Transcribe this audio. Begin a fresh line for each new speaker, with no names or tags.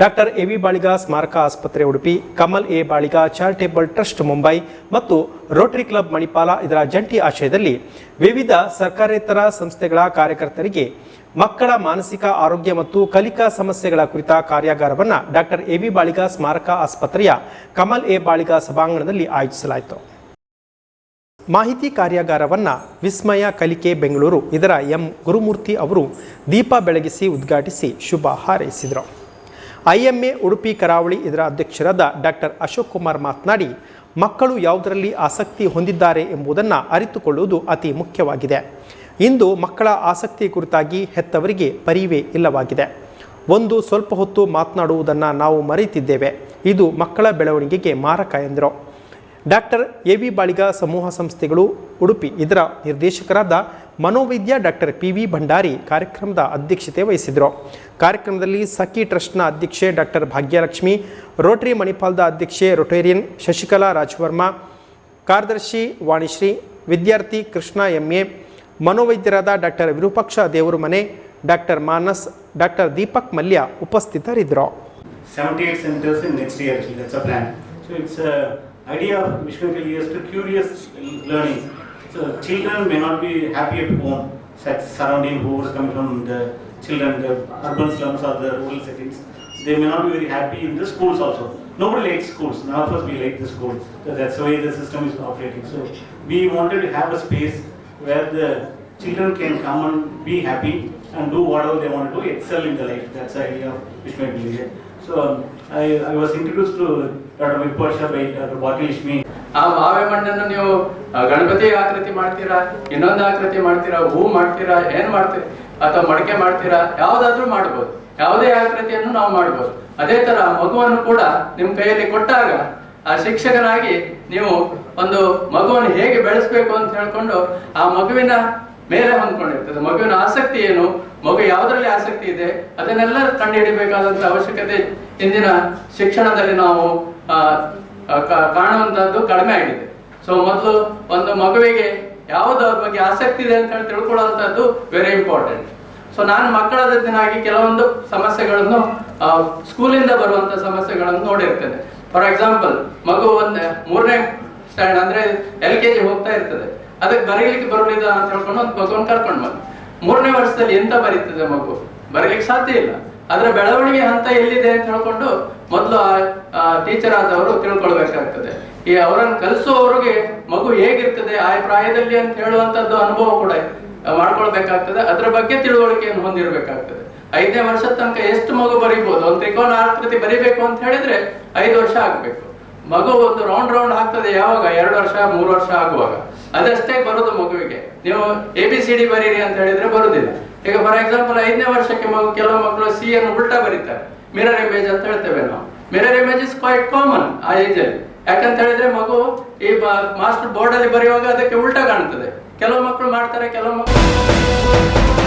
Doctor AV. Baliga ಸ್ಮಾರಕ ಆಸ್ಪತ್ರೆ Udupi, Kamal A. Baliga charitable trust Mumbai ಮತ್ತು ರೋಟರಿ ಕ್ಲಬ್ ಮಣಿಪಾಲ ಇದರ ಜಂಟಿ ಆಶ್ರಯದಲ್ಲಿ ವಿವಿಧ ಸರ್ಕಾರೇತರ ಸಂಸ್ಥೆಗಳ ಕಾರ್ಯಕರ್ತರಿಗೆ ಮಕ್ಕಳ ಮಾನಸಿಕ ಆರೋಗ್ಯ ಮತ್ತು ಕಲಿಕಾ ಸಮಸ್ಯೆಗಳ ಕುರಿತ ಕಾರ್ಯಾಗಾರವನ್ನು ಡಾಕ್ಟರ್ ಎ.ವಿ. ಬಾಳಿಗ ಸ್ಮಾರಕ ಆಸ್ಪತ್ರೆಯ ಕಮಲ್ ಎ. ಬಾಳಿಗ ಸಭಾಂಗಣದಲ್ಲಿ ಆಯೋಜಿಸಲಾಯಿತು. ಮಾಹಿತಿ ಕಾರ್ಯಾಗಾರವನ್ನು ವಿಸ್ಮಯ ಕಲಿಕೆ ಬೆಂಗಳೂರು ಇದರ ಎಂ ಗುರುಮೂರ್ತಿ ಅವರು ದೀಪ ಬೆಳಗಿಸಿ ಉದ್ಘಾಟಿಸಿ ಶುಭ ಹಾರೈಸಿದರು. IMA ಉಡುಪಿ ಕರಾವಳಿ ಇದರ ಅಧ್ಯಕ್ಷರಾದ ಡಾಕ್ಟರ್ ಅಶೋಕ್ ಕುಮಾರ್ ಮಾತನಾಡಿ, ಮಕ್ಕಳು ಯಾವುದರಲ್ಲಿ ಆಸಕ್ತಿ ಹೊಂದಿದ್ದಾರೆ ಎಂಬುದನ್ನು ಅರಿತುಕೊಳ್ಳುವುದು ಅತಿ ಮುಖ್ಯವಾಗಿದೆ. ಇಂದು ಮಕ್ಕಳ ಆಸಕ್ತಿ ಕುರಿತಾಗಿ ಹೆತ್ತವರಿಗೆ ಪರಿವೇ ಇಲ್ಲವಾಗಿದೆ. ಒಂದು ಸ್ವಲ್ಪ ಹೊತ್ತು ಮಾತನಾಡುವುದನ್ನು ನಾವು ಮರೆತಿದ್ದೇವೆ. ಇದು ಮಕ್ಕಳ ಬೆಳವಣಿಗೆಗೆ ಮಾರಕ ಎಂದರು. Doctor AV. ಬಾಳಿಗ ಸಮೂಹ ಸಂಸ್ಥೆಗಳು ಉಡುಪಿ ಇದರ ನಿರ್ದೇಶಕರಾದ ಮನೋವೈದ್ಯ ಡಾಕ್ಟರ್ P.V. ಭಂಡಾರಿ ಕಾರ್ಯಕ್ರಮದ ಅಧ್ಯಕ್ಷತೆ ವಹಿಸಿದರು. ಕಾರ್ಯಕ್ರಮದಲ್ಲಿ ಸಖಿ ಟ್ರಸ್ಟ್ನ ಅಧ್ಯಕ್ಷೆ ಡಾಕ್ಟರ್ ಭಾಗ್ಯಲಕ್ಷ್ಮಿ, ರೋಟರಿ ಮಣಿಪಾಲದ ಅಧ್ಯಕ್ಷೆ ರೊಟೇರಿಯನ್ ಶಶಿಕಲಾ ರಾಜವರ್ಮ, ಕಾರ್ಯದರ್ಶಿ ವಾಣಿಶ್ರೀ, ವಿದ್ಯಾರ್ಥಿ ಕೃಷ್ಣ MA, ಮನೋವೈದ್ಯರಾದ doctor Virupaksha Devarumane, doctor Manas, doctor Deepak Mallya ಉಪಸ್ಥಿತರಿದ್ದರು.
78 centers in next year, that's a plan. So it's a idea of Vishnu years to curious learning. So children may not be happy at home, such surrounding who is coming from the children, the urban slums or the rural settings. They may not be very happy in the schools also. Nobody likes schools. None of us we like the schools. So that's the way the system is operating. So we wanted to have a space where the children can come and be happy and do whatever they want to do, excel in the life. That's the idea of Vishnu. So I was introduced to Dr. Viparsha by Dr. Bhagyalakshmi.
ಆ ಮಾವೆ ಮಣ್ಣನ್ನು ನೀವು ಗಣಪತಿ ಆಕೃತಿ ಮಾಡ್ತೀರಾ, ಇನ್ನೊಂದು ಆಕೃತಿ ಮಾಡ್ತೀರಾ, ಹೂ ಮಾಡ್ತೀರಾ, ಏನ್ ಮಾಡ್ತೀರಾ, ಅಥವಾ ಮಡಕೆ ಮಾಡ್ತೀರಾ, ಯಾವುದಾದ್ರೂ ಮಾಡ್ಬೋದು. ಯಾವುದೇ ಆಕೃತಿಯನ್ನು ನಾವು ಮಾಡ್ಬೋದು. ಅದೇ ತರ ಮಗುವನ್ನು ಕೂಡ ನಿಮ್ಮ ಕೈಯಲ್ಲಿ ಕೊಟ್ಟಾಗ ಆ ಶಿಕ್ಷಕನಾಗಿ ನೀವು ಒಂದು ಮಗುವನ್ನು ಹೇಗೆ ಬೆಳೆಸಬೇಕು ಅಂತ ಹೇಳ್ಕೊಂಡು ಆ ಮಗುವಿನ ಮೇಲೆ ಹೊಂದ್ಕೊಂಡಿರ್ತದೆ. ಮಗುವಿನ ಆಸಕ್ತಿ ಏನು, ಮಗು ಯಾವುದರಲ್ಲಿ ಆಸಕ್ತಿ ಇದೆ ಅದನ್ನೆಲ್ಲ ಕಂಡುಹಿಡಿಬೇಕಾದಂತ ಅವಶ್ಯಕತೆ ಇಂದಿನ ಶಿಕ್ಷಣದಲ್ಲಿ ನಾವು ಕಾಣುವಂತದ್ದು ಕಡಿಮೆ ಆಗಿದೆ. ಸೊ ಮೊದಲು ಒಂದು ಮಗುವಿಗೆ ಯಾವುದ್ರ ಬಗ್ಗೆ ಆಸಕ್ತಿ ಇದೆ ಅಂತ ಹೇಳಿ ತಿಳ್ಕೊಳ್ಳುವಂಥದ್ದು ವೆರಿ ಇಂಪಾರ್ಟೆಂಟ್. ಸೊ ನಾನು ಮಕ್ಕಳ ದಿನಾಗಿ ಕೆಲವೊಂದು ಸಮಸ್ಯೆಗಳನ್ನು ಸ್ಕೂಲಿಂದ ಬರುವಂತ ಸಮಸ್ಯೆಗಳನ್ನು ನೋಡಿರ್ತೇನೆ. ಫಾರ್ ಎಕ್ಸಾಂಪಲ್, ಮಗು ಒಂದು 3ನೇ ಸ್ಟ್ಯಾಂಡ್ ಅಂದ್ರೆ LKG ಹೋಗ್ತಾ ಇರ್ತದೆ, ಅದಕ್ಕೆ ಬರೀಲಿಕ್ಕೆ ಬರಲಿಲ್ಲ ಅಂತ ಹೇಳ್ಕೊಂಡು ಒಂದು ಮಗುವನ್ನು ಕರ್ಕೊಂಡು ಬಂದು 3ನೇ ವರ್ಷದಲ್ಲಿ ಎಂತ ಬರೀತದೆ ಮಗು, ಬರೀಲಿಕ್ಕೆ ಸಾಧ್ಯ ಇಲ್ಲ. ಅದರ ಬೆಳವಣಿಗೆ ಹಂತ ಎಲ್ಲಿದೆ ಅಂತ ಹೇಳ್ಕೊಂಡು ಮೊದಲು ಟೀಚರ್ ಆದವರು ತಿಳ್ಕೊಳ್ಬೇಕಾಗ್ತದೆ. ಈ ಅವರನ್ನು ಕಲಿಸುವವರಿಗೆ ಮಗು ಹೇಗಿರ್ತದೆ ಆ ಪ್ರಾಯದಲ್ಲಿ ಅಂತ ಹೇಳುವಂತದ್ದು ಅನುಭವ ಕೂಡ ಮಾಡ್ಕೊಳ್ಬೇಕಾಗ್ತದೆ. ಅದರ ಬಗ್ಗೆ ತಿಳುವಳಿಕೆಯನ್ನು ಹೊಂದಿರಬೇಕಾಗ್ತದೆ. 5ನೇ ವರ್ಷದ ತನಕ ಎಷ್ಟು ಮಗು ಬರೀಬಹುದು, ಒಂದು ತ್ರಿಕೋನ ಆಕೃತಿ ಬರಿಬೇಕು ಅಂತ ಹೇಳಿದ್ರೆ 5 ವರ್ಷ ಆಗ್ಬೇಕು. ಮಗು ಒಂದು ರೌಂಡ್ ಆಗ್ತದೆ ಯಾವಾಗ 2 ವರ್ಷ 3 ವರ್ಷ ಆಗುವಾಗ, ಅದಷ್ಟೇ ಬರೋದು ಮಗುವಿಗೆ. ನೀವು ABCD ಬರೀರಿ ಅಂತ ಹೇಳಿದ್ರೆ ಬರುದಿಲ್ಲ. ಈಗ ಫಾರ್ ಎಕ್ಸಾಂಪಲ್ 5ನೇ ವರ್ಷಕ್ಕೆ ಕೆಲವು ಮಕ್ಕಳು C ಅನ್ನು ಉಲ್ಟಾ ಬರೀತಾರೆ, ಮಿರರ್ ಇಮೇಜ್ ಅಂತ ಹೇಳ್ತೇವೆ ನಾವು. Mirror image is quite common ಆ ಏಜ್ ಅಲ್ಲಿ. ಯಾಕಂತ ಹೇಳಿದ್ರೆ ಮಗು ಈ ಮಾಸ್ಟರ್ ಬೋರ್ಡ್ ಅಲ್ಲಿ ಬರೆಯುವಾಗ ಅದಕ್ಕೆ ಉಲ್ಟಾ ಕಾಣ್ತದೆ. ಕೆಲವು ಮಕ್ಕಳು ಮಾಡ್ತಾರೆ, ಕೆಲವು ಮಕ್ಕಳು